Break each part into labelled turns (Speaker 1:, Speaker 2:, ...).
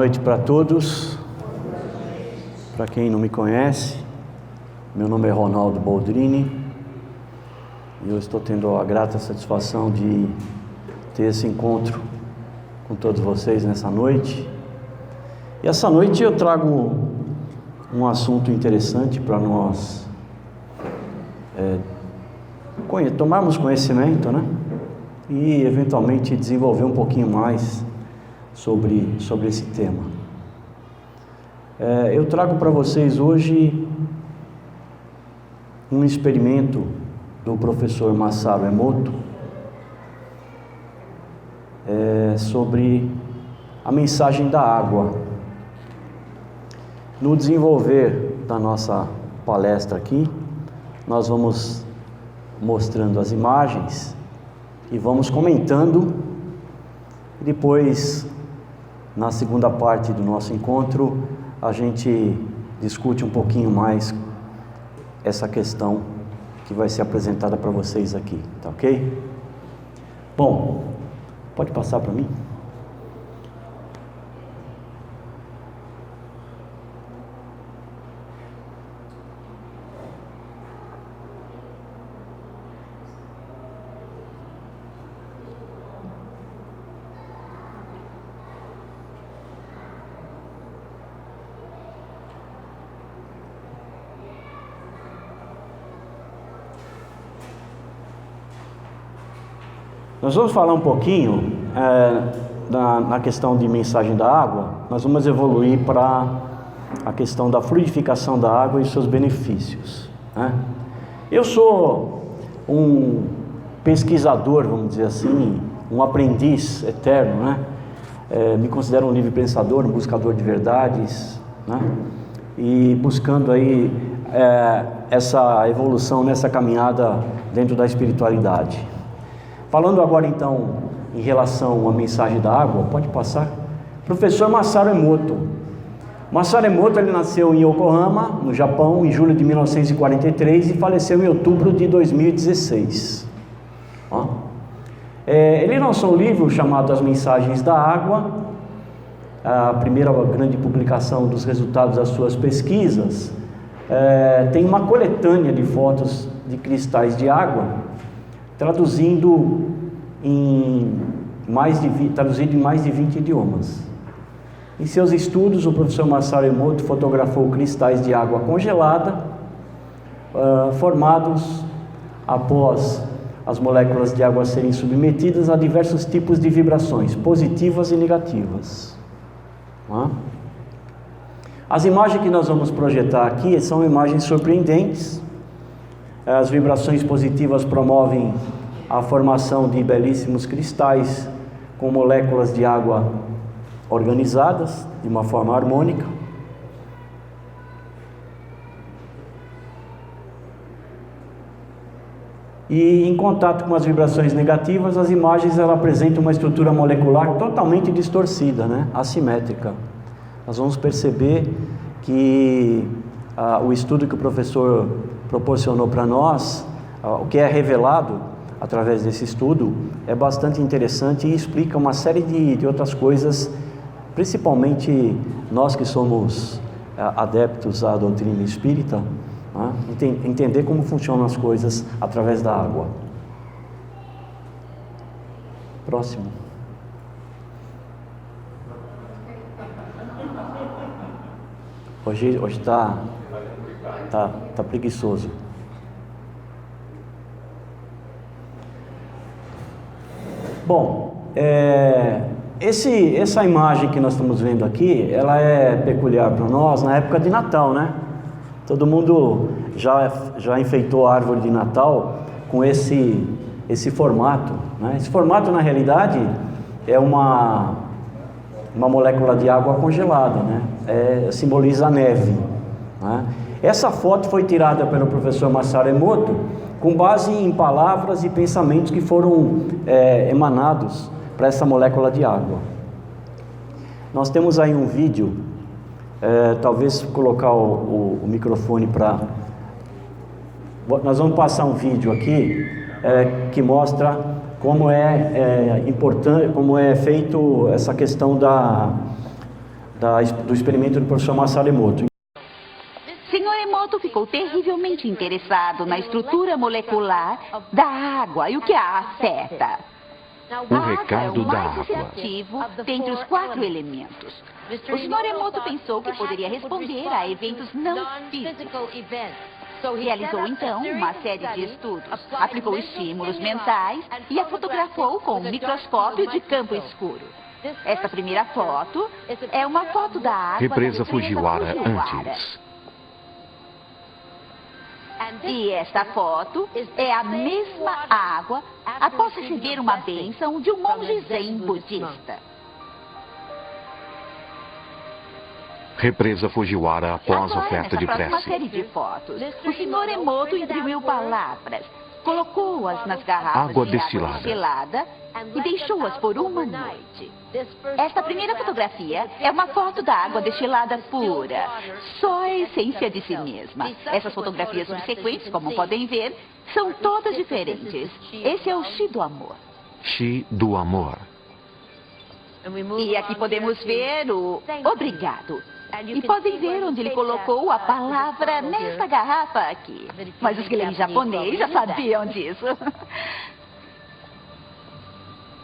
Speaker 1: noite para todos. Para quem não me conhece, meu nome é Ronaldo Boldrini e eu estou tendo a grata satisfação de ter esse encontro com todos vocês nessa noite. E essa noite eu trago um assunto interessante para nós tomarmos conhecimento, né? E eventualmente desenvolver um pouquinho mais sobre esse tema. Eu trago para vocês hoje um experimento do professor Masaru Emoto sobre a mensagem da água. No desenvolver da nossa palestra aqui, nós vamos mostrando as imagens e vamos comentando, e depois, na segunda parte do nosso encontro, a gente discute um pouquinho mais essa questão que vai ser apresentada para vocês aqui, tá ok? Bom, pode passar para mim? Nós vamos falar um pouquinho na questão de mensagem da água. Nós vamos evoluir para a questão da fluidificação da água e seus benefícios, né? Eu sou um pesquisador, vamos dizer assim, um aprendiz eterno, né? Me considero um livre pensador, um buscador de verdades, né? E buscando aí essa evolução nessa caminhada dentro da espiritualidade. Falando agora então em relação à mensagem da água, pode passar. Professor Masaru Emoto. Masaru Emoto, ele nasceu em Yokohama, no Japão, em julho de 1943 e faleceu em outubro de 2016. Ele lançou um livro chamado As Mensagens da Água, a primeira grande publicação dos resultados das suas pesquisas. Tem uma coletânea de fotos de cristais de água, traduzido em mais de 20 idiomas. Em seus estudos, o professor Masaru Emoto fotografou cristais de água congelada, formados após as moléculas de água serem submetidas a diversos tipos de vibrações, positivas e negativas. As imagens que nós vamos projetar aqui são imagens surpreendentes. As vibrações positivas promovem a formação de belíssimos cristais com moléculas de água organizadas de uma forma harmônica. E em contato com as vibrações negativas, as imagens apresentam uma estrutura molecular totalmente distorcida, né? Assimétrica. Nós vamos perceber que o estudo que o professor proporcionou para nós, o que é revelado através desse estudo, é bastante interessante e explica uma série de outras coisas, principalmente nós que somos adeptos à doutrina espírita, né? Entender como funcionam as coisas através da água. Próximo. Hoje está preguiçoso. Bom, essa imagem que nós estamos vendo aqui, ela é peculiar para nós na época de Natal, né? Todo mundo já enfeitou a árvore de Natal com esse formato, né? Esse formato, na realidade, é uma molécula de água congelada, né? Simboliza a neve, né? Essa foto foi tirada pelo professor Masaru Emoto com base em palavras e pensamentos que foram emanados para essa molécula de água. Nós temos aí um vídeo, talvez colocar o microfone para... Nós vamos passar um vídeo aqui que mostra como é importante, como é feito essa questão do experimento do professor Masaru Emoto.
Speaker 2: Sr. Emoto ficou terrivelmente interessado na estrutura molecular da água e o que a afeta.
Speaker 3: O recado
Speaker 2: é o
Speaker 3: da
Speaker 2: mais
Speaker 3: água.
Speaker 2: associativo dentre os 4 elementos. O Sr. Emoto pensou que poderia responder a eventos não físicos. Realizou então uma série de estudos, aplicou estímulos mentais e a fotografou com um microscópio de campo escuro. Esta primeira foto é uma foto da água
Speaker 3: Represa
Speaker 2: da
Speaker 3: Fujiwara antes.
Speaker 2: E esta foto é a mesma água após receber uma bênção de um monge zen budista.
Speaker 3: Represa Fujiwara após
Speaker 2: Agora,
Speaker 3: oferta de
Speaker 2: nessa próxima
Speaker 3: prece.
Speaker 2: série de fotos, o Sr. Emoto imprimiu palavras, colocou-as nas garrafas
Speaker 3: Água
Speaker 2: de
Speaker 3: destilada.
Speaker 2: água destilada e deixou-as por uma noite. Esta primeira fotografia é uma foto da água destilada pura, só a essência de si mesma. Essas fotografias subsequentes, como podem ver, são todas diferentes. Esse é o Shi do amor.
Speaker 3: Shi do amor.
Speaker 2: E aqui podemos ver o obrigado. E podem ver onde ele colocou a palavra nesta garrafa aqui. Mas os que leem japonês já sabiam disso.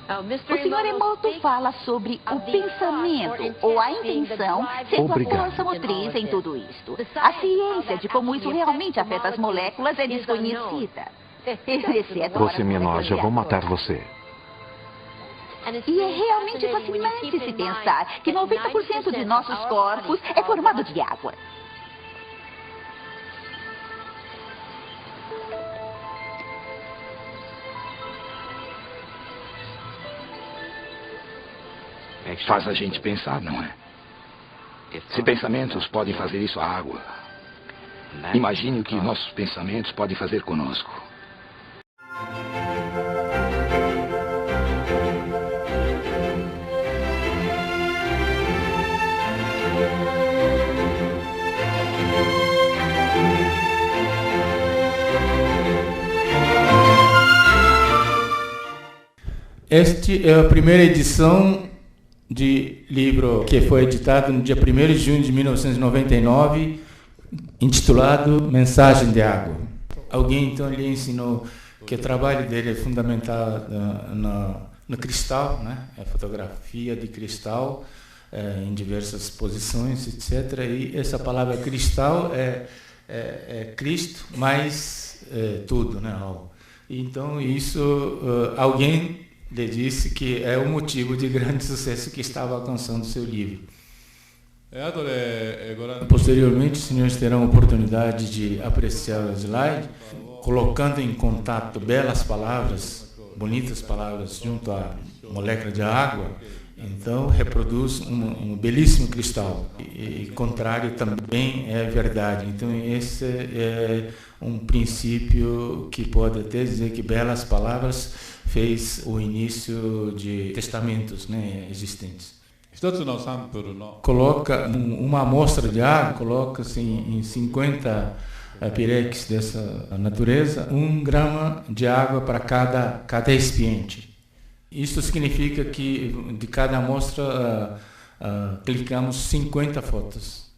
Speaker 2: O Sr. Emoto fala sobre o pensamento ou a intenção sendo
Speaker 3: Obrigado.
Speaker 2: a força motriz em tudo isto. A ciência de como isso realmente afeta as moléculas é desconhecida. Exceto
Speaker 3: Você me
Speaker 2: para
Speaker 3: enoja, vou matar você.
Speaker 2: E é realmente fascinante se pensar que 90% de nossos corpos é formado de água.
Speaker 4: Faz a gente pensar, não é? Se pensamentos podem fazer isso à água, imagine o que nossos pensamentos podem fazer conosco.
Speaker 5: Esta é a primeira edição de livro que foi editado no dia 1º de junho de 1999, intitulado Mensagem de Água. Alguém então lhe ensinou que o trabalho dele é fundamental no cristal, né? É fotografia de cristal em diversas posições, etc. E essa palavra cristal é Cristo mais tudo, né? Então isso alguém lhe disse que é o motivo de grande sucesso que estava alcançando seu livro. Posteriormente, os senhores terão a oportunidade de apreciar o slide, colocando em contato belas palavras, bonitas palavras, junto à molécula de água. Então, reproduz um belíssimo cristal. E contrário também é verdade. Então, esse é um princípio que pode até dizer que belas palavras fez o início de testamentos, né, existentes. Coloca uma amostra de água, coloca-se em 50 pirex dessa natureza, 1 grama de água para cada recipiente. Isso significa que de cada amostra clicamos 50 fotos.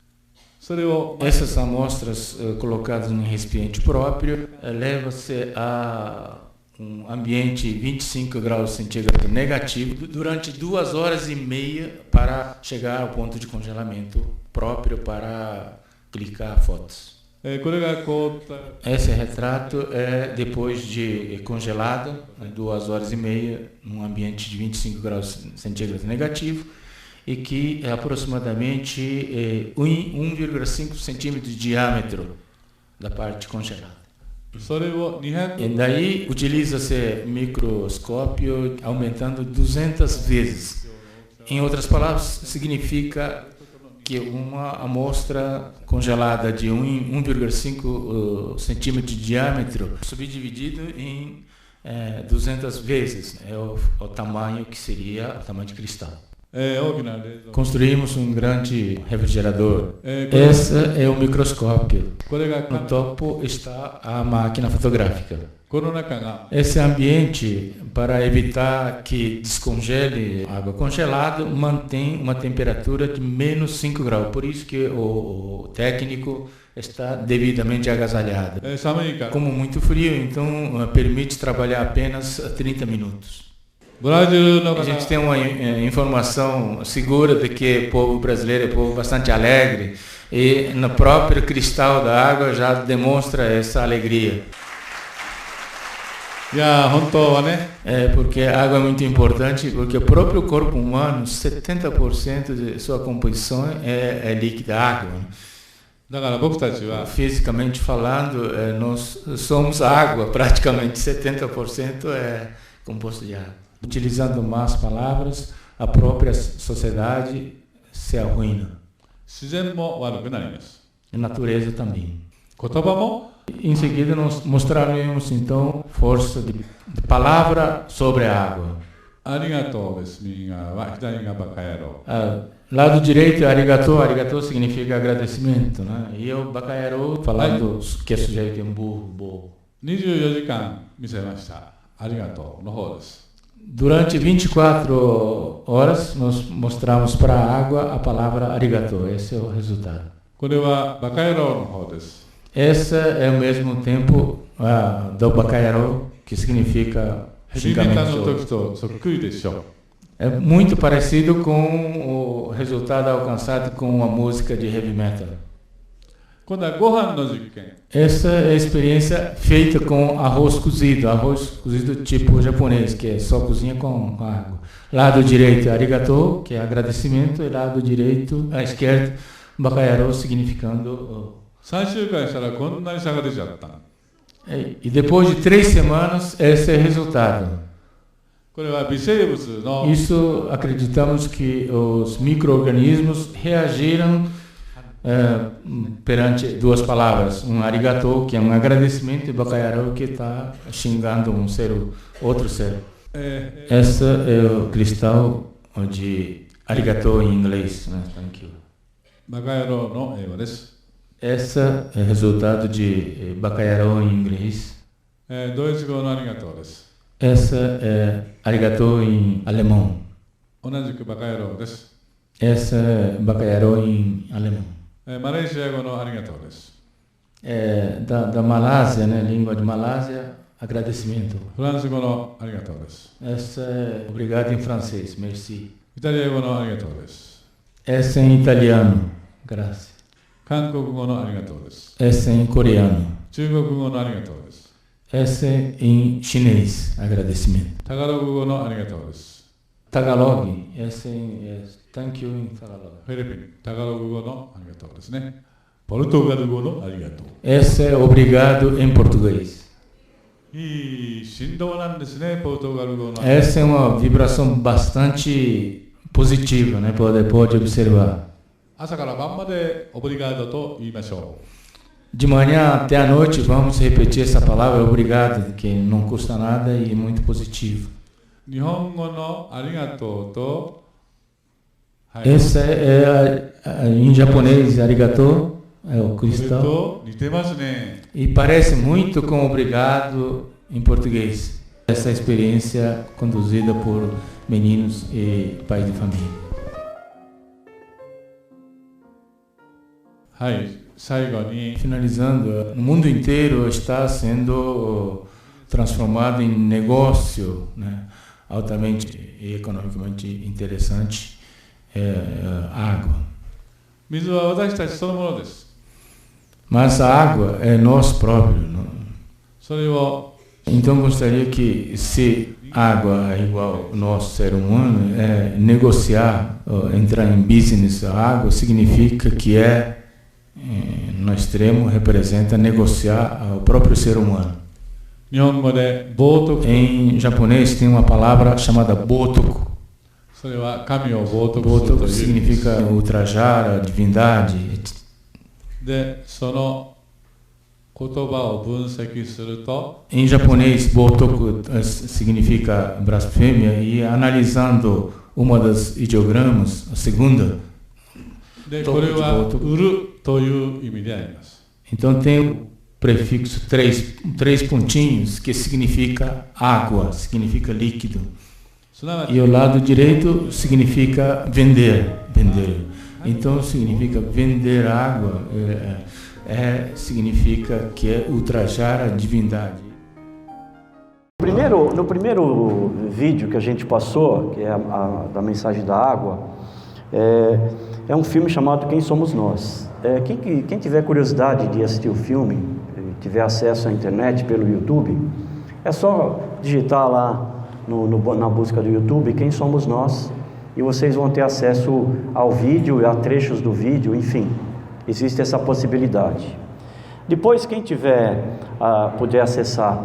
Speaker 5: Essas amostras colocadas em recipiente próprio leva-se a um ambiente 25 graus centígrados negativo durante 2 horas e meia para chegar ao ponto de congelamento próprio para clicar fotos. Esse retrato é depois de congelado, 2 horas e meia, num ambiente de 25 graus centígrados negativo, e que é aproximadamente 1,5 centímetros de diâmetro da parte congelada. E daí utiliza-se microscópio aumentando 200 vezes. Em outras palavras, significa que uma amostra congelada de 1,5 centímetro de diâmetro subdividido em 200 vezes é o tamanho que seria o tamanho de cristal. Construímos um grande refrigerador. Esse é o microscópio. No topo está a máquina fotográfica. Esse ambiente, para evitar que descongele água congelada, mantém uma temperatura de menos 5 graus. Por isso que o técnico está devidamente agasalhado. Como muito frio, então permite trabalhar apenas 30 minutos. A gente tem uma informação segura de que o povo brasileiro é um povo bastante alegre e no próprio cristal da água já demonstra essa alegria. Porque a água é muito importante, porque o próprio corpo humano, 70% de sua composição é líquida, água. Fisicamente falando, nós somos água, praticamente 70% é composto de água. Utilizando más palavras, a própria sociedade se arruína. A natureza também. Em seguida, nós mostraremos então força de palavra sobre a água. Lado direito, arigato significa agradecimento, né? E o bakaero falando que é sujeito é um burro. Durante 24 horas, nós mostramos para a água a palavra arigato. Esse é o resultado. Esse é ao mesmo tempo do bakaero, que significa xingamento. É muito parecido com o resultado alcançado com a música de heavy metal. Essa é a experiência feita com arroz cozido tipo japonês, que é só cozinha com água. Lado direito é arigato, que é agradecimento, e lado direito, à esquerda, bakaero, significando... E depois de 3 semanas, esse é o resultado. Isso acreditamos que os micro-organismos reagiram perante 2 palavras, um arigato, que é um agradecimento, e bakaero, que está xingando outro ser. Esse é o cristal de arigato em inglês, né? Thank you. Esse é o resultado de bakaero em inglês. Esse é arigato em alemão. Esse é bakaero em alemão. Da Malásia, né? Língua de Malásia, agradecimento. Esse é obrigado em francês, merci. Esse é em italiano, graças. Esse é em coreano. Esse é em chinês, agradecimento. Tagalog, esse é thank you em Tagalog. Esse é obrigado em português. Essa é uma vibração bastante positiva, né? Pode observar. De manhã até a noite vamos repetir essa palavra obrigado, que não custa nada e é muito positivo. Esse é em japonês, arigato, é o cristal. E parece muito com obrigado em português. Essa experiência conduzida por meninos e pais de família. Finalizando, no mundo inteiro está sendo transformado em negócio, né? Altamente e economicamente interessante, água. Mas a água é nós próprios. Então gostaria que, se água é igual ao nosso ser humano, negociar, entrar em business, a água significa que no extremo, representa negociar o próprio ser humano. Em japonês tem uma palavra chamada botoku. Botoku significa ultrajar a divindade. Em japonês, botoku significa blasfêmia, e analisando uma das ideogramas, a segunda. Então tem o prefixo três pontinhos, que significa água, significa líquido. E o lado direito significa vender. Então significa vender água, significa que é ultrajar a divindade.
Speaker 1: No primeiro vídeo que a gente passou, que é da mensagem da água, é um filme chamado Quem Somos Nós. Quem tiver curiosidade de assistir o filme, tiver acesso à internet pelo YouTube, é só digitar lá na busca do YouTube Quem Somos Nós, e vocês vão ter acesso ao vídeo, a trechos do vídeo, enfim, existe essa possibilidade. Depois, quem puder acessar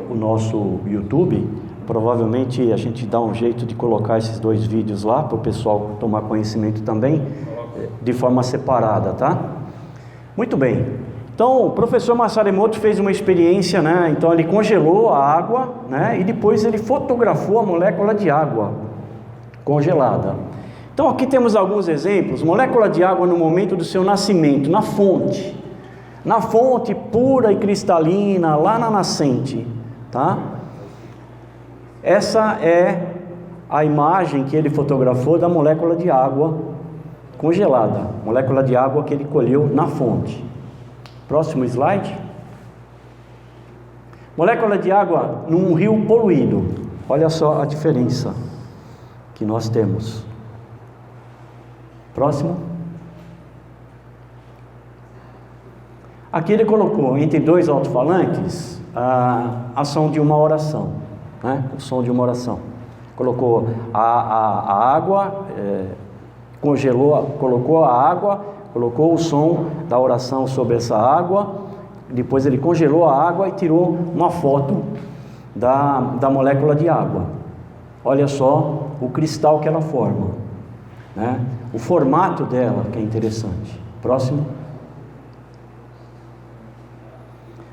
Speaker 1: o nosso YouTube, provavelmente a gente dá um jeito de colocar esses 2 vídeos lá para o pessoal tomar conhecimento também, de forma separada, tá? Muito bem. Então, o professor Masaru Emoto fez uma experiência, né? Então, ele congelou a água, né? E depois ele fotografou a molécula de água congelada. Então, aqui temos alguns exemplos. Molécula de água no momento do seu nascimento, na fonte pura e cristalina, lá na nascente, tá? Essa é a imagem que ele fotografou da molécula de água congelada, molécula de água que ele colheu na fonte. Próximo slide. Molécula de água num rio poluído. Olha só a diferença que nós temos. Próximo. Aqui ele colocou entre 2 alto-falantes a som de uma oração, né? O som de uma oração. Colocou a água, colocou a água, colocou o som da oração sobre essa água, depois ele congelou a água e tirou uma foto da molécula de água. Olha só o cristal que ela forma, né? O formato dela que é interessante. Próximo.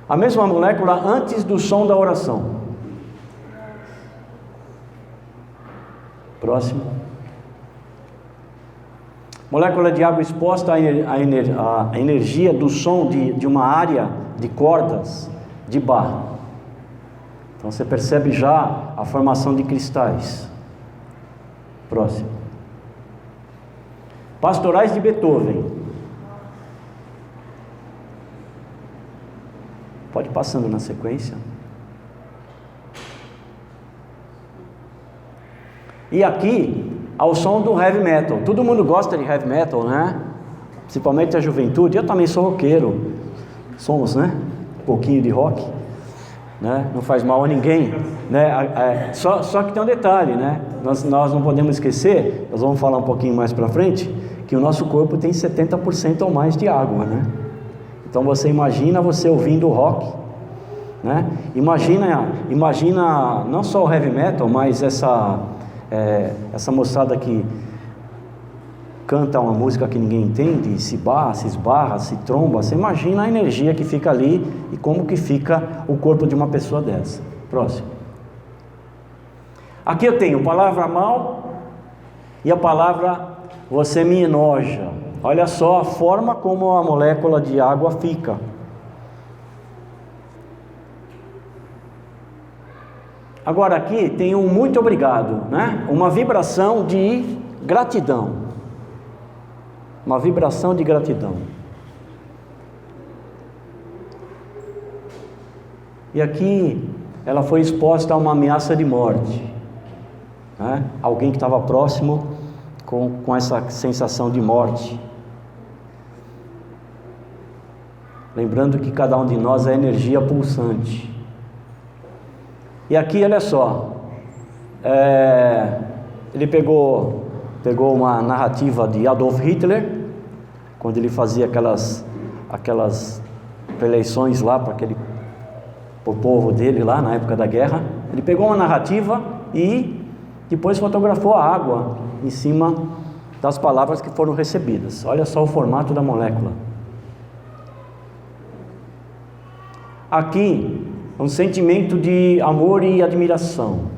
Speaker 1: A mesma molécula antes do som da oração. Próximo. Molécula de água exposta à energia do som de uma área de cordas de Bach. Então você percebe já a formação de cristais. Próximo. Pastorais de Beethoven. Pode ir passando na sequência. E aqui, ao som do heavy metal. Todo mundo gosta de heavy metal, né? Principalmente a juventude. Eu também sou roqueiro. Somos, né? Um pouquinho de rock, né? Não faz mal a ninguém, né? Só que tem um detalhe, né? Nós não podemos esquecer, nós vamos falar um pouquinho mais para frente, que o nosso corpo tem 70% ou mais de água, né? Então você imagina você ouvindo rock, né? Imagina não só o heavy metal, mas essa moçada que canta uma música que ninguém entende, se esbarra, se tromba. Você imagina a energia que fica ali e como que fica o corpo de uma pessoa dessa. Próximo. Aqui eu tenho a palavra mal e a palavra você me enoja. Olha só a forma como a molécula de água fica. Agora aqui tem um muito obrigado, né? Uma vibração de gratidão. Uma vibração de gratidão. E aqui ela foi exposta a uma ameaça de morte, né? Alguém que estava próximo com essa sensação de morte. Lembrando que cada um de nós é energia pulsante. E aqui, olha só, ele pegou uma narrativa de Adolf Hitler, quando ele fazia aquelas eleições lá para o povo dele lá na época da guerra. Ele pegou uma narrativa e depois fotografou a água em cima das palavras que foram recebidas. Olha só o formato da molécula. Aqui, um sentimento de amor e admiração.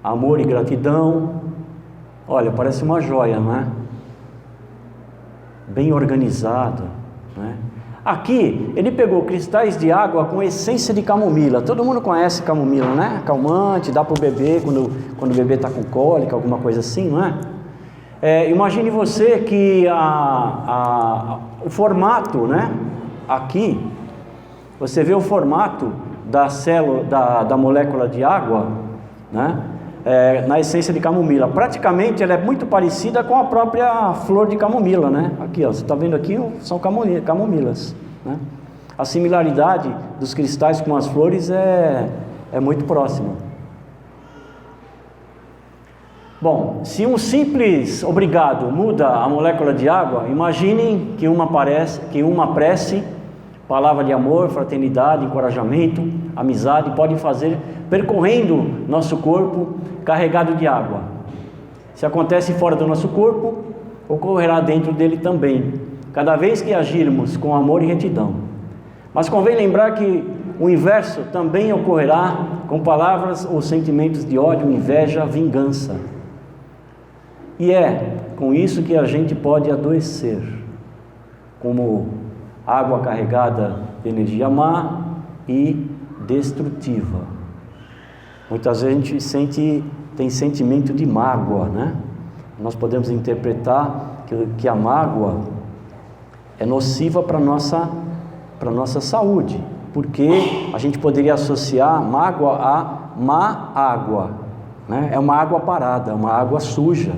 Speaker 1: amor e gratidão. Olha, parece uma joia, não é? Bem organizado, não é? Aqui, ele pegou cristais de água com essência de camomila. Todo mundo conhece camomila, né? Calmante, dá para o bebê quando o bebê está com cólica, alguma coisa assim, não é? Imagine você que o formato, né? Aqui, você vê o formato da célula, da molécula de água, né? Na essência de camomila. Praticamente ela é muito parecida com a própria flor de camomila, né? Aqui, ó, você está vendo aqui, são camomilas, né? A similaridade dos cristais com as flores é muito próxima. Bom, se um simples obrigado muda a molécula de água, imaginem que uma prece, palavra de amor, fraternidade, encorajamento, amizade, pode fazer percorrendo nosso corpo carregado de água. Se acontece fora do nosso corpo, ocorrerá dentro dele também, cada vez que agirmos com amor e retidão. Mas convém lembrar que o inverso também ocorrerá com palavras ou sentimentos de ódio, inveja, vingança. E é com isso que a gente pode adoecer, como água carregada de energia má e destrutiva. Muitas vezes a gente tem sentimento de mágoa, né? Nós podemos interpretar que a mágoa é nociva para a nossa saúde, porque a gente poderia associar mágoa a má água, né? É uma água parada, é uma água suja.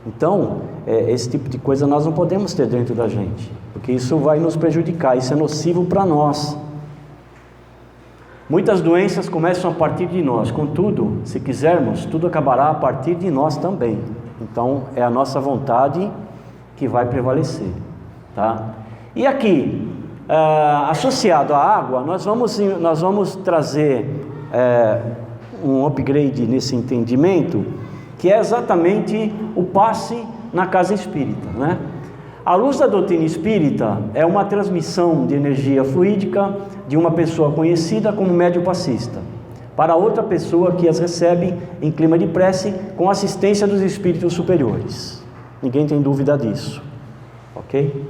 Speaker 1: Então, esse tipo de coisa nós não podemos ter dentro da gente, porque isso vai nos prejudicar, isso é nocivo para nós. Muitas doenças começam a partir de nós, contudo, se quisermos, tudo acabará a partir de nós também. Então, é a nossa vontade que vai prevalecer, tá? E aqui, associado à água, nós vamos trazer um upgrade nesse entendimento, que é exatamente o passe na casa espírita, né? A luz da doutrina espírita é uma transmissão de energia fluídica de uma pessoa conhecida como médium passista para outra pessoa que as recebe em clima de prece com assistência dos espíritos superiores. Ninguém tem dúvida disso, ok?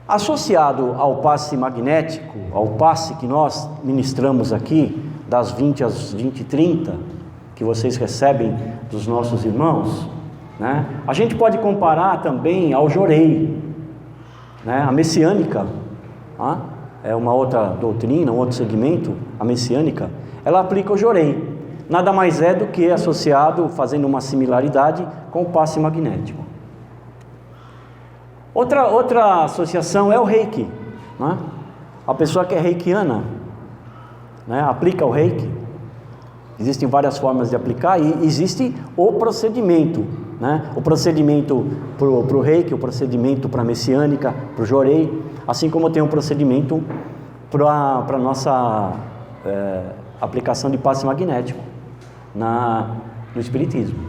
Speaker 1: Associado ao passe magnético, ao passe que nós ministramos aqui, das 20 às 20h30, que vocês recebem dos nossos irmãos, né? A gente pode comparar também ao Jorei, né? A messiânica, tá? É uma outra doutrina, um outro segmento, a messiânica, ela aplica o Jorei. Nada mais é do que associado, fazendo uma similaridade com o passe magnético. Outra associação é o Reiki, né? A pessoa que é reikiana, né, aplica o Reiki. Existem várias formas de aplicar e existe o procedimento, né? O procedimento para o Reiki, o procedimento para a messiânica, para o Jorei, assim como tem um procedimento para a nossa aplicação de passe magnético no Espiritismo.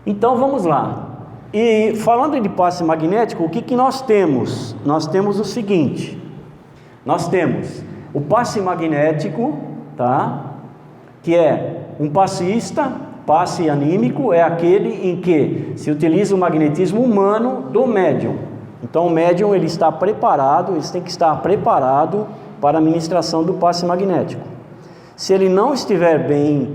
Speaker 1: Então vamos lá. E falando de passe magnético, o que nós temos? Nós temos o seguinte: nós temos o passe magnético, tá? Que é um passista. Passe anímico é aquele em que se utiliza o magnetismo humano do médium. Então o médium ele tem que estar preparado para a ministração do passe magnético. Se ele não estiver bem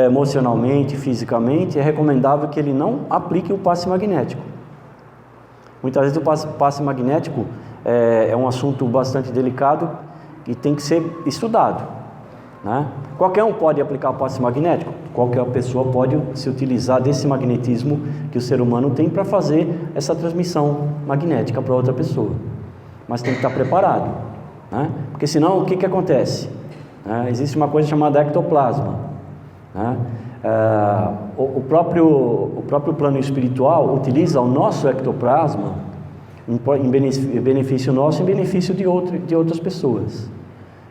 Speaker 1: emocionalmente, fisicamente, é recomendável que ele não aplique o passe magnético. Muitas vezes o passe magnético é um assunto bastante delicado e tem que ser estudado, né? Qualquer um pode aplicar o passe magnético, qualquer pessoa pode se utilizar desse magnetismo que o ser humano tem para fazer essa transmissão magnética para outra pessoa, mas tem que estar preparado, né? Porque senão o que acontece? Existe uma coisa chamada ectoplasma, né? O próprio plano espiritual utiliza o nosso ectoplasma em benefício nosso e em benefício de outras pessoas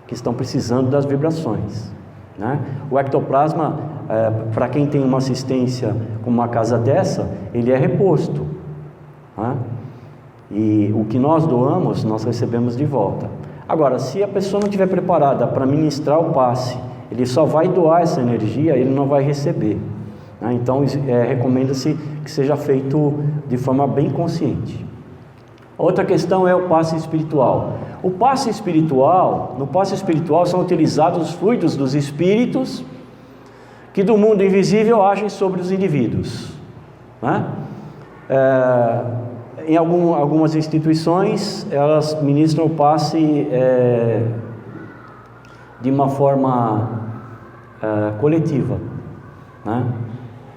Speaker 1: que estão precisando das vibrações, né? O ectoplasma, para quem tem uma assistência com uma casa dessa, ele é reposto, né? E o que nós doamos, nós recebemos de volta. Agora, se a pessoa não estiver preparada para ministrar o passe, ele só vai doar essa energia, ele não vai receber, né? Então, recomenda-se que seja feito de forma bem consciente. Outra questão é o passe espiritual. O passe espiritual, no passe espiritual são utilizados os fluidos dos espíritos que do mundo invisível agem sobre os indivíduos, né? Em algumas instituições, elas ministram o passe de uma forma coletiva, né?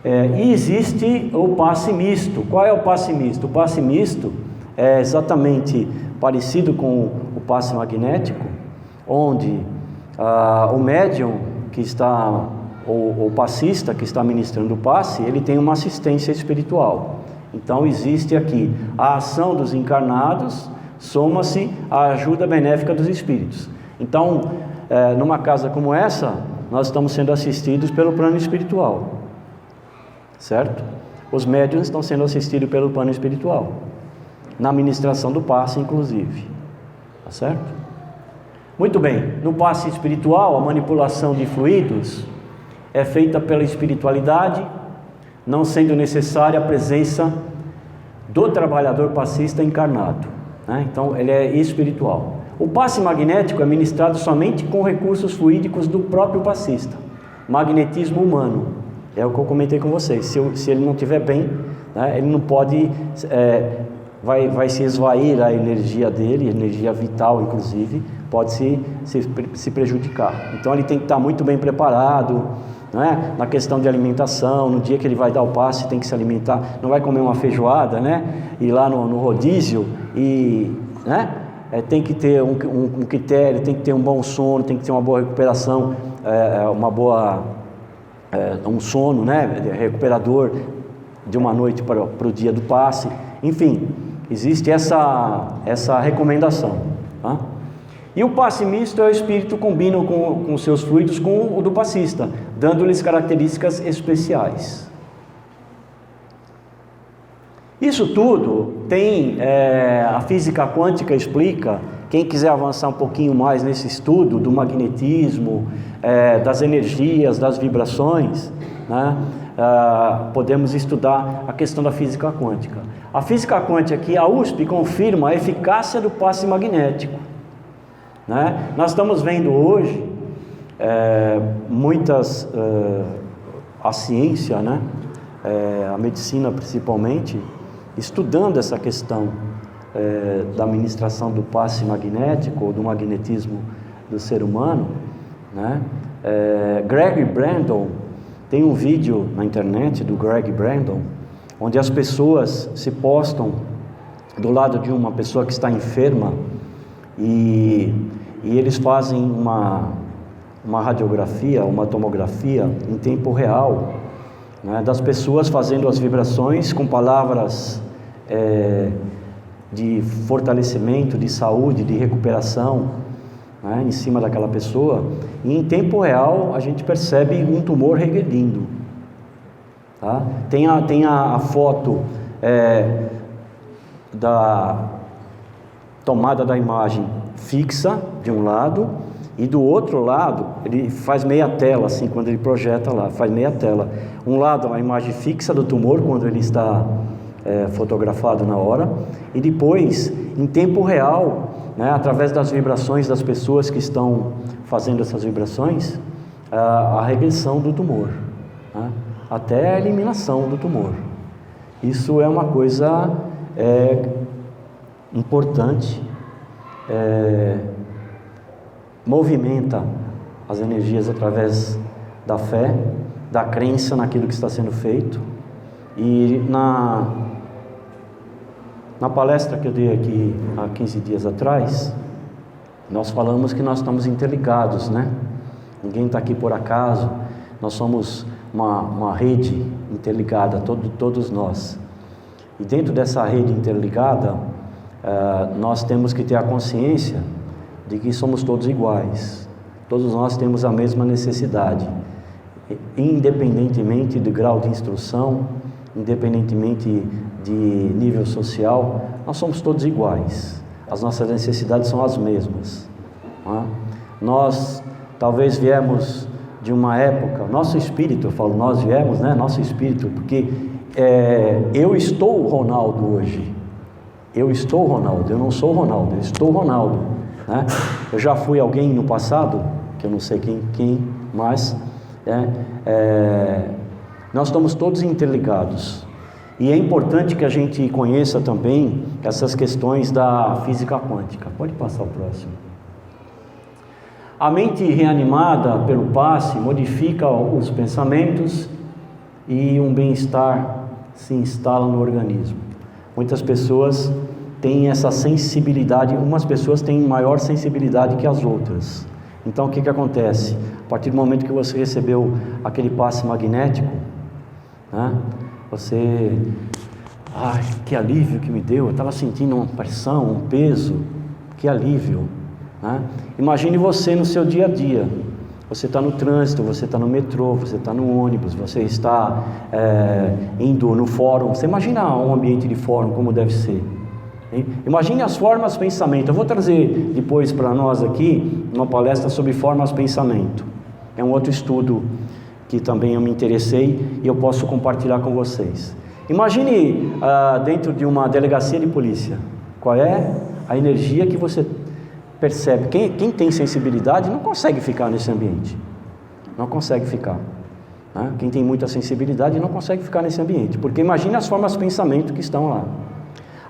Speaker 1: E existe o passe misto. Qual é o passe misto? O passe misto é exatamente parecido com o passe magnético, onde o médium que está, o passista que está ministrando o passe, ele tem uma assistência espiritual. Então existe aqui a ação dos encarnados, soma-se a ajuda benéfica dos espíritos. Então, numa casa como essa, nós estamos sendo assistidos pelo plano espiritual, certo? Os médiuns estão sendo assistidos pelo plano espiritual, na ministração do passe, inclusive, tá certo? Muito bem, no passe espiritual, a manipulação de fluidos é feita pela espiritualidade, não sendo necessária a presença do trabalhador passista encarnado, né? Então ele é espiritual. O passe magnético é ministrado somente com recursos fluídicos do próprio passista, magnetismo humano, é o que eu comentei com vocês. Se ele não estiver bem, né, ele não pode, vai se esvair a energia dele, energia vital inclusive, pode se prejudicar. Então ele tem que estar muito bem preparado, né? Na questão de alimentação, no dia que ele vai dar o passe tem que se alimentar, não vai comer uma feijoada, né? Ir lá no rodízio e, né? Tem que ter um critério, tem que ter um bom sono, tem que ter uma boa recuperação, um sono, né? Recuperador de uma noite para o dia do passe. Enfim, existe essa recomendação, tá? E o passe misto é o espírito combina com seus fluidos com o do passista, dando-lhes características especiais. Isso tudo tem, a física quântica explica. Quem quiser avançar um pouquinho mais nesse estudo do magnetismo, das energias, das vibrações, né, podemos estudar a questão da física quântica. A física quântica aqui, a USP confirma a eficácia do passe magnético, né? Nós estamos vendo hoje a ciência, né, a medicina principalmente, estudando essa questão da administração do passe magnético ou do magnetismo do ser humano, né? Greg Brandon, tem um vídeo na internet do Greg Brandon, onde as pessoas se postam do lado de uma pessoa que está enferma e eles fazem uma radiografia, uma tomografia em tempo real, né, das pessoas fazendo as vibrações com palavras de fortalecimento, de saúde, de recuperação, né, em cima daquela pessoa, e em tempo real a gente percebe um tumor regredindo, tá? Tem a foto da tomada da imagem fixa de um lado, e do outro lado ele faz meia tela, assim, quando ele projeta lá, faz meia tela. Um lado a imagem fixa do tumor quando ele está fotografado na hora, e depois em tempo real, né, através das vibrações das pessoas que estão fazendo essas vibrações, a regressão do tumor, né, até a eliminação do tumor. Isso é uma coisa importante, movimenta as energias através da fé, da crença naquilo que está sendo feito. E na palestra que eu dei aqui há 15 dias atrás, nós falamos que nós estamos interligados, né? Ninguém está aqui por acaso, nós somos uma rede interligada, todos nós. E dentro dessa rede interligada, nós temos que ter a consciência de que somos todos iguais. Todos nós temos a mesma necessidade, independentemente do grau de instrução, independentemente de nível social, nós somos todos iguais. As nossas necessidades são as mesmas, não é? Nós talvez viemos de uma época, nosso espírito, eu falo nós viemos, né? Nosso espírito, porque eu estou o Ronaldo hoje. Eu estou o Ronaldo, eu não sou o Ronaldo, eu estou o Ronaldo, né? Eu já fui alguém no passado, que eu não sei quem mais, nós estamos todos interligados. E é importante que a gente conheça também essas questões da física quântica. Pode passar o próximo. A mente reanimada pelo passe modifica os pensamentos e um bem-estar se instala no organismo. Muitas pessoas têm essa sensibilidade, umas pessoas têm maior sensibilidade que as outras. Então o que acontece? A partir do momento que você recebeu aquele passe magnético, né, você, ai, que alívio que me deu, eu estava sentindo uma pressão, um peso, que alívio, né? Imagine você no seu dia a dia, você está no trânsito, você está no metrô, você está no ônibus, você está indo no fórum, você imagina um ambiente de fórum como deve ser, hein? Imagine as formas pensamento. Eu vou trazer depois para nós aqui uma palestra sobre formas pensamento, é um outro estudo que também eu me interessei e eu posso compartilhar com vocês. Imagine dentro de uma delegacia de polícia, qual é a energia que você percebe. Quem tem sensibilidade não consegue ficar nesse ambiente, não consegue ficar, né? Quem tem muita sensibilidade não consegue ficar nesse ambiente, porque imagine as formas de pensamento que estão lá.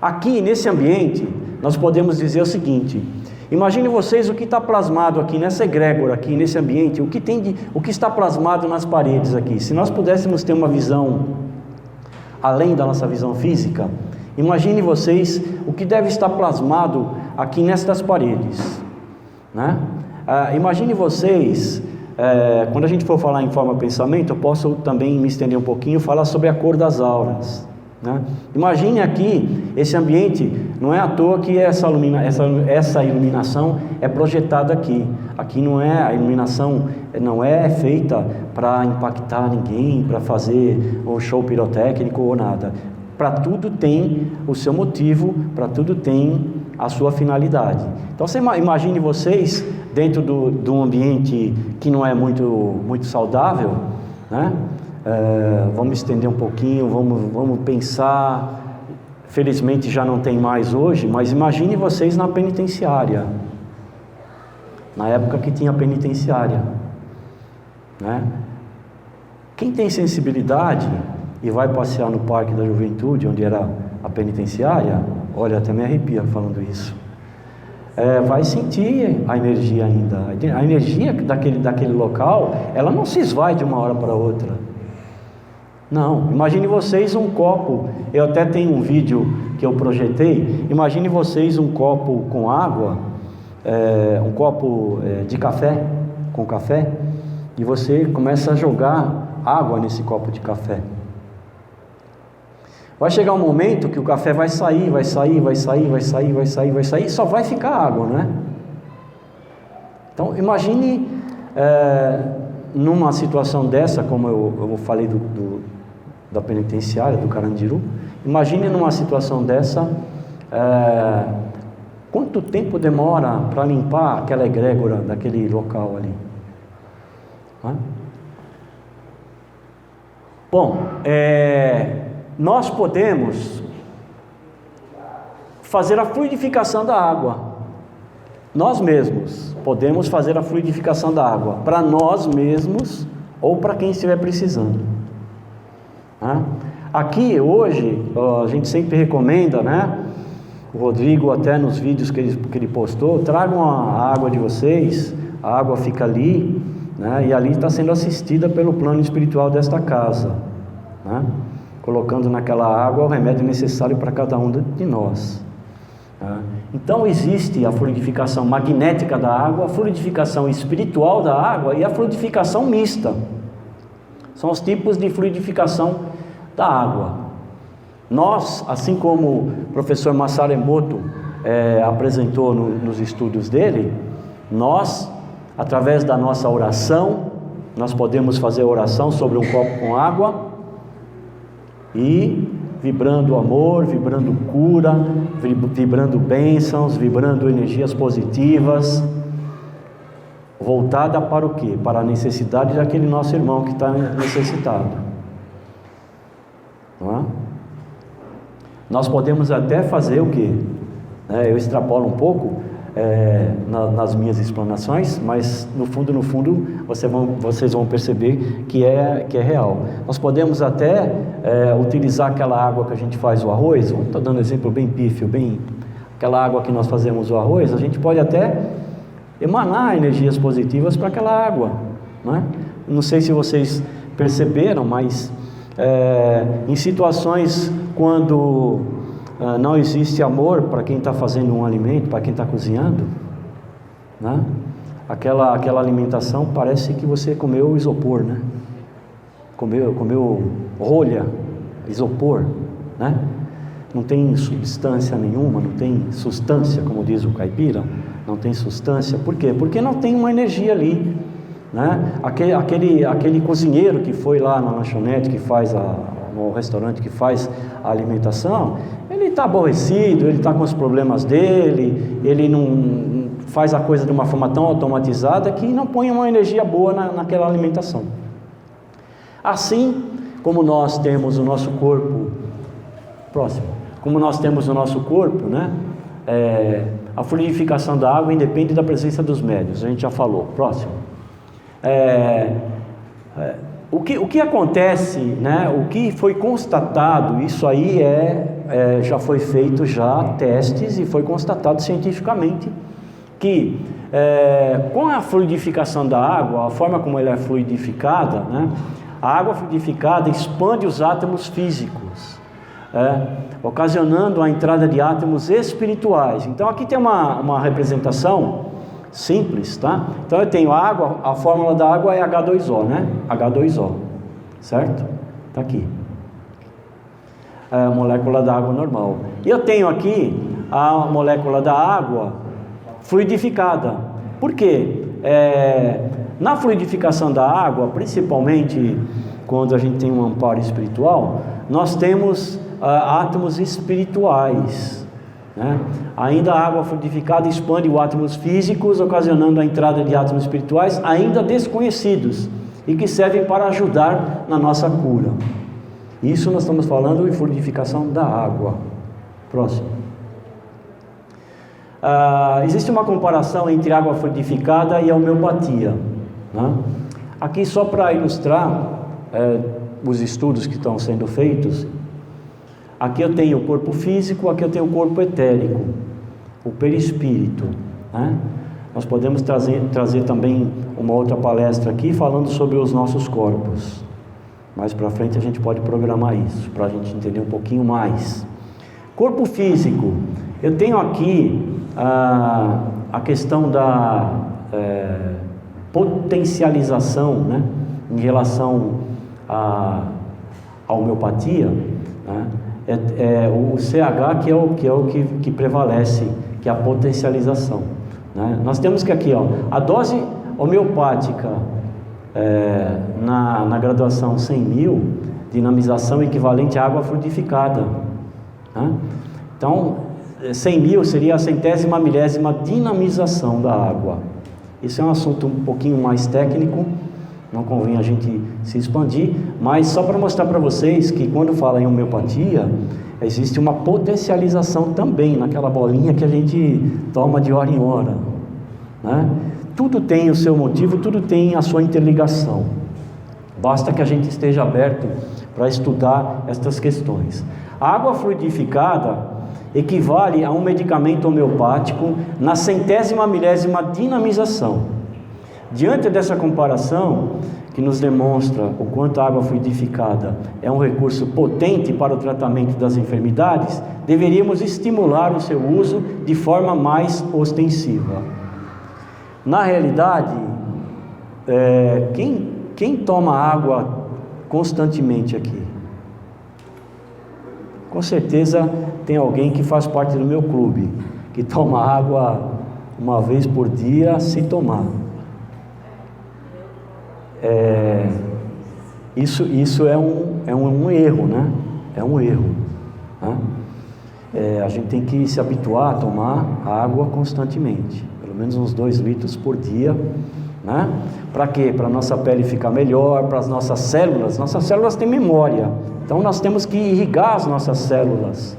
Speaker 1: Aqui nesse ambiente nós podemos dizer o seguinte: imagine vocês o que está plasmado aqui nessa egrégora, aqui nesse ambiente, o que está plasmado nas paredes aqui. Se nós pudéssemos ter uma visão além da nossa visão física, imagine vocês o que deve estar plasmado aqui nestas paredes, né? Imagine vocês, quando a gente for falar em forma pensamento, eu posso também me estender um pouquinho, falar sobre a cor das auras, né? Imagine aqui, esse ambiente, não é à toa que essa iluminação é projetada aqui. Aqui não é, a iluminação não é feita para impactar ninguém, para fazer um show pirotécnico ou nada. Para tudo tem o seu motivo, para tudo tem a sua finalidade. Então você imagine vocês dentro de um ambiente que não é muito saudável, né? Vamos estender um pouquinho, vamos pensar. Felizmente já não tem mais hoje, mas imagine vocês na penitenciária, na época que tinha penitenciária, né? Quem tem sensibilidade e vai passear no Parque da Juventude, onde era a penitenciária, olha, até me arrepia falando isso, vai sentir a energia ainda. A energia daquele local, ela não se esvai de uma hora para outra. Não, imagine vocês um copo, eu até tenho um vídeo que eu projetei, imagine vocês um copo com água, um copo de café, com café, e você começa a jogar água nesse copo de café. Vai chegar um momento que o café vai sair, e só vai ficar água, né? Então imagine numa situação dessa, como eu falei da penitenciária, do Carandiru, imagine numa situação dessa, quanto tempo demora para limpar aquela egrégora daquele local ali? Né? Bom, nós podemos fazer a fluidificação da água. Nós mesmos podemos fazer a fluidificação da água, para nós mesmos ou para quem estiver precisando, né? Aqui hoje, a gente sempre recomenda, né? O Rodrigo até nos vídeos que ele postou, tragam a água de vocês, a água fica ali, né? E ali está sendo assistida pelo plano espiritual desta casa, né? Colocando naquela água o remédio necessário para cada um de nós. Então existe a fluidificação magnética da água, a fluidificação espiritual da água e a fluidificação mista. São os tipos de fluidificação da água. Nós, assim como o professor Masaru Emoto apresentou nos estudos dele, nós, através da nossa oração, nós podemos fazer oração sobre um copo com água e vibrando amor, vibrando cura, vibrando bênçãos, vibrando energias positivas, voltada para o quê? Para a necessidade daquele nosso irmão que está necessitado. Não é? Nós podemos até fazer o quê? Eu extrapolo um pouco nas minhas explanações, mas no fundo, vocês vão perceber que é real. Nós podemos até utilizar aquela água que a gente faz o arroz, estou dando um exemplo bem pífio, aquela água que nós fazemos o arroz, a gente pode até emanar energias positivas para aquela água, né? Não sei se vocês perceberam, mas em situações quando não existe amor para quem está fazendo um alimento, para quem está cozinhando, né? Aquela alimentação parece que você comeu isopor, né? Comeu rolha, isopor, né? Não tem substância nenhuma, não tem substância, como diz o caipira, não tem substância. Por quê? Porque não tem uma energia ali, né? Aquele cozinheiro que foi lá na lanchonete, no restaurante que faz a alimentação, ele está aborrecido, ele está com os problemas dele, ele não faz a coisa de uma forma tão automatizada que não põe uma energia boa naquela alimentação. Assim como nós temos o nosso corpo, né? A fluidificação da água independe da presença dos médios, a gente já falou. Próximo. O que acontece, né? O que foi constatado, isso aí já foi feito testes e foi constatado cientificamente que com a fluidificação da água, a forma como ela é fluidificada, né? A água fluidificada expande os átomos físicos, ocasionando a entrada de átomos espirituais. Então aqui tem uma representação simples, tá? Então eu tenho água, a fórmula da água é H2O, né? H2O, certo? Tá aqui. A molécula da água normal. E eu tenho aqui a molécula da água fluidificada. Por quê? Na fluidificação da água, principalmente quando a gente tem um amparo espiritual, nós temos átomos espirituais, né? Ainda a água fluidificada expande os átomos físicos, ocasionando a entrada de átomos espirituais ainda desconhecidos e que servem para ajudar na nossa cura. Isso nós estamos falando de fluidificação da água. Próximo. Existe uma comparação entre água fluidificada e a homeopatia, né? Aqui só para ilustrar os estudos que estão sendo feitos. Aqui eu tenho o corpo físico, aqui eu tenho o corpo etérico, o perispírito, né? Nós podemos trazer também uma outra palestra aqui falando sobre os nossos corpos. Mais para frente a gente pode programar isso, para a gente entender um pouquinho mais. Corpo físico, eu tenho aqui a questão da potencialização, né? Em relação à homeopatia, né? O CH que é o que prevalece, que é a potencialização, né? Nós temos que aqui, a dose homeopática na graduação 100.000, dinamização equivalente à água fluidificada, né? Então 100.000 seria a 100ª milésima dinamização da água. Isso é um assunto um pouquinho mais técnico, não convém a gente se expandir, mas só para mostrar para vocês que quando fala em homeopatia, existe uma potencialização também naquela bolinha que a gente toma de hora em hora, né? Tudo tem o seu motivo, tudo tem a sua interligação. Basta que a gente esteja aberto para estudar estas questões. A água fluidificada equivale a um medicamento homeopático na 100ª milésima dinamização. Diante dessa comparação, que nos demonstra o quanto a água fluidificada é um recurso potente para o tratamento das enfermidades, deveríamos estimular o seu uso de forma mais ostensiva. Na realidade, quem toma água constantemente aqui? Com certeza tem alguém que faz parte do meu clube, que toma água uma vez por dia, se tomar. Isso é um erro, né? É um erro, né? A gente tem que se habituar a tomar água constantemente, pelo pelo menos uns 2 litros por dia, né? Para quê? Para a nossa pele ficar melhor, para as nossas células têm memória, então nós temos que irrigar as nossas células,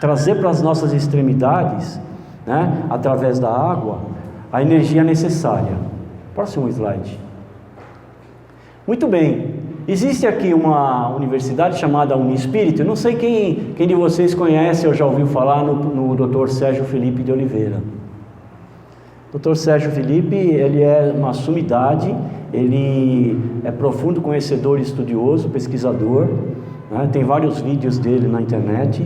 Speaker 1: trazer para as nossas extremidades, né, através da água, a energia necessária. Próximo slide. Muito bem, existe aqui uma universidade chamada Unispírito. Eu não sei quem de vocês conhece ou já ouviu falar no Dr. Sérgio Felipe de Oliveira. Dr. Sérgio Felipe, ele é uma sumidade, ele é profundo conhecedor, estudioso, pesquisador, né? Tem vários vídeos dele na internet.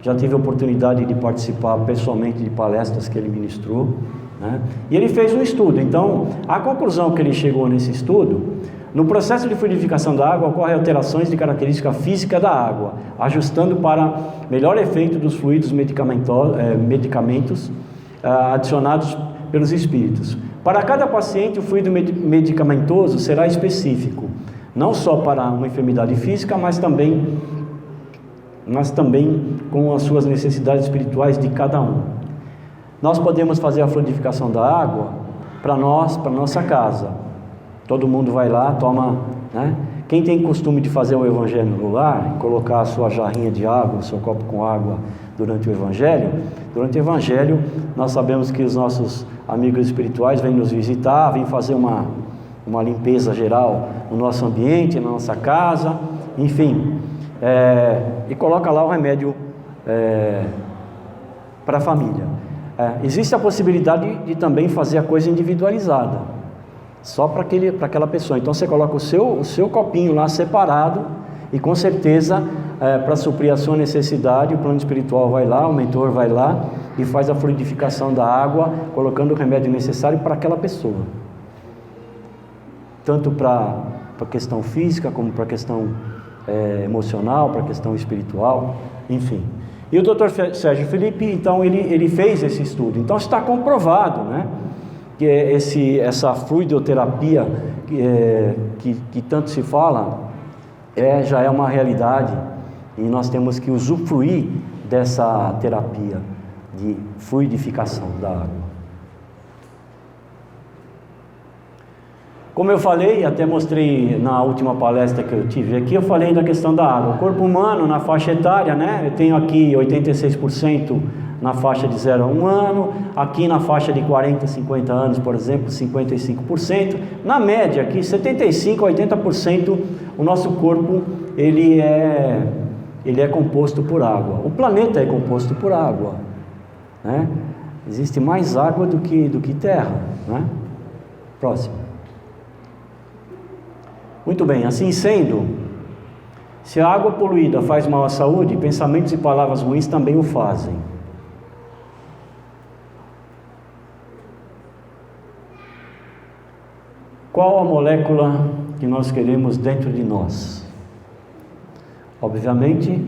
Speaker 1: Já tive a oportunidade de participar pessoalmente de palestras que ele ministrou, né? E ele fez um estudo. Então, a conclusão que ele chegou nesse estudo: no processo de fluidificação da água ocorrem alterações de característica física da água, ajustando para melhor efeito dos fluidos medicamentos adicionados pelos espíritos. Para cada paciente, o fluido medicamentoso será específico, não só para uma enfermidade física, mas também com as suas necessidades espirituais de cada um. Nós podemos fazer a fluidificação da água para nós, para nossa casa. Todo mundo vai lá, toma, né? Quem tem costume de fazer o evangelho no lar, colocar a sua jarrinha de água, o seu copo com água durante o evangelho, nós sabemos que os nossos amigos espirituais vêm nos visitar, vêm fazer uma limpeza geral no nosso ambiente, na nossa casa, enfim, e coloca lá o remédio para a família. Existe a possibilidade de também fazer a coisa individualizada, só para aquela pessoa. Então você coloca o seu copinho lá separado, e com certeza, para suprir a sua necessidade, o plano espiritual vai lá, o mentor vai lá e faz a fluidificação da água, colocando o remédio necessário para aquela pessoa, tanto para a questão física, como para a questão emocional, para a questão espiritual, enfim. E o Dr. Sérgio Felipe, então, ele fez esse estudo. Então está comprovado, né, que essa fluidoterapia que tanto se fala já é uma realidade, e nós temos que usufruir dessa terapia de fluidificação da água. Como eu falei, até mostrei na última palestra que eu tive aqui, eu falei da questão da água. O corpo humano, na faixa etária, né, eu tenho aqui 86% na faixa de 0 a 1 ano, aqui na faixa de 40 a 50 anos, por exemplo, 55%, na média aqui 75 a 80%, o nosso corpo ele é composto por água. O planeta é composto por água, né? Existe mais água do que terra, né? Próximo. Muito bem, assim sendo, se a água poluída faz mal à saúde, pensamentos e palavras ruins também o fazem. Qual a molécula que nós queremos dentro de nós? Obviamente,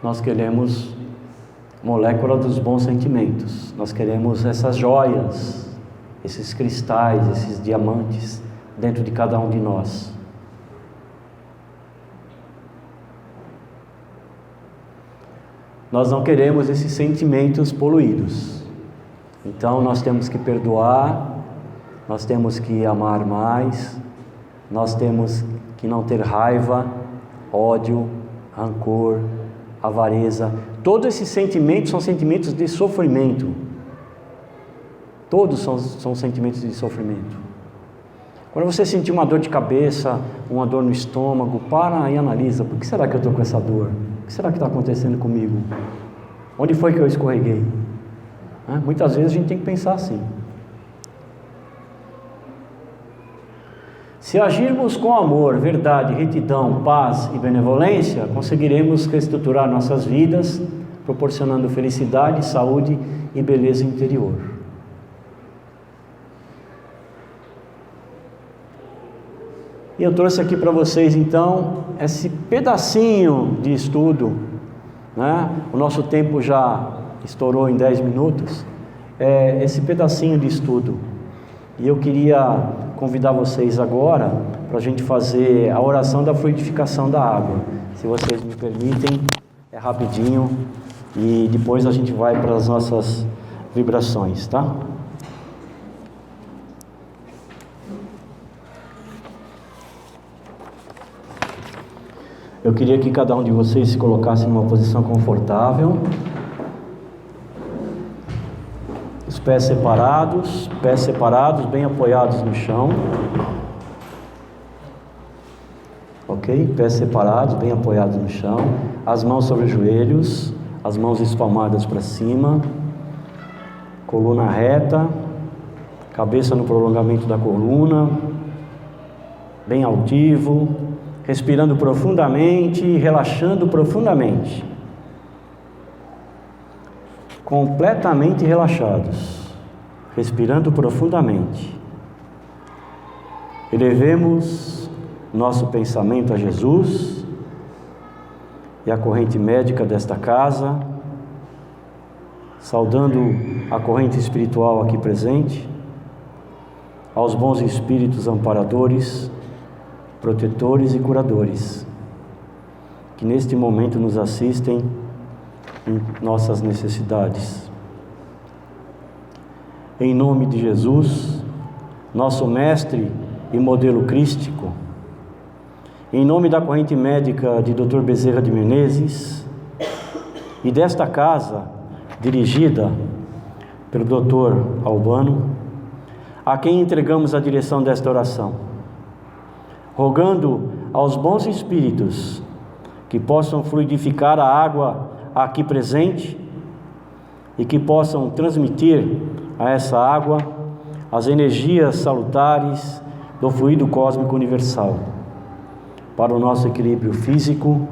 Speaker 1: nós queremos molécula dos bons sentimentos. Nós queremos essas joias, esses cristais, esses diamantes dentro de cada um de nós. Nós não queremos esses sentimentos poluídos. Então nós temos que perdoar, nós temos que amar mais, nós temos que não ter raiva, ódio, rancor, avareza. Todos esses sentimentos são sentimentos de sofrimento. Todos são sentimentos de sofrimento. Quando você sentir uma dor de cabeça, uma dor no estômago, para e analisa: por que será que eu estou com essa dor? O que será que está acontecendo comigo? Onde foi que eu escorreguei? Muitas vezes a gente tem que pensar assim. Se agirmos com amor, verdade, retidão, paz e benevolência, conseguiremos reestruturar nossas vidas, proporcionando felicidade, saúde e beleza interior. E eu trouxe aqui para vocês então esse pedacinho de estudo, né? O nosso tempo já estourou em 10 minutos, esse pedacinho de estudo. E eu queria convidar vocês agora para a gente fazer a oração da fluidificação da água. Se vocês me permitem, é rapidinho, e depois a gente vai para as nossas vibrações, tá? Eu queria que cada um de vocês se colocasse numa posição confortável. Os pés separados, bem apoiados no chão. Ok? Pés separados, bem apoiados no chão. As mãos sobre os joelhos, as mãos espalmadas para cima. Coluna reta, cabeça no prolongamento da coluna, bem altivo. Respirando profundamente e relaxando profundamente. Completamente relaxados. Respirando profundamente. Elevemos nosso pensamento a Jesus e a corrente médica desta casa, saudando a corrente espiritual aqui presente, aos bons espíritos amparadores, protetores e curadores, que neste momento nos assistem em nossas necessidades. Em nome de Jesus, nosso mestre e modelo crístico, em nome da corrente médica de Dr. Bezerra de Menezes e desta casa, dirigida pelo Dr. Albano, a quem entregamos a direção desta oração, rogando aos bons espíritos que possam fluidificar a água aqui presente e que possam transmitir a essa água as energias salutares do fluido cósmico universal para o nosso equilíbrio físico,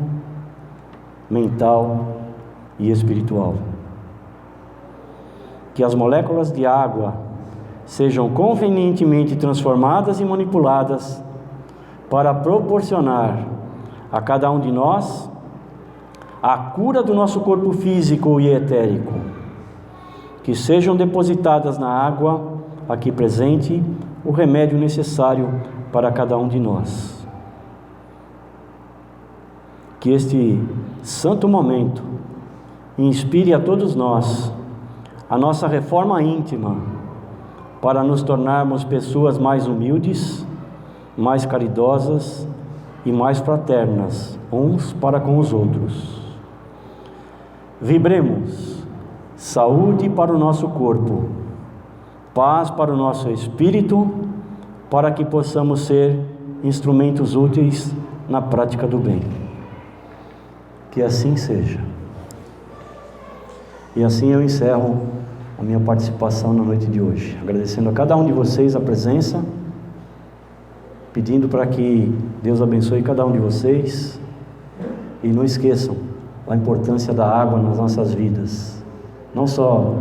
Speaker 1: mental e espiritual. Que as moléculas de água sejam convenientemente transformadas e manipuladas para proporcionar a cada um de nós a cura do nosso corpo físico e etérico. Que sejam depositadas na água aqui presente o remédio necessário para cada um de nós. Que este santo momento inspire a todos nós a nossa reforma íntima para nos tornarmos pessoas mais humildes, mais caridosas e mais fraternas uns para com os outros. Vibremos saúde para o nosso corpo, paz para o nosso espírito, para que possamos ser instrumentos úteis na prática do bem. Que assim seja. E assim eu encerro a minha participação na noite de hoje, agradecendo a cada um de vocês a presença, pedindo para que Deus abençoe cada um de vocês e não esqueçam a importância da água nas nossas vidas, não só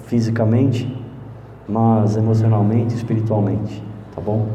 Speaker 1: fisicamente, mas emocionalmente e espiritualmente, tá bom?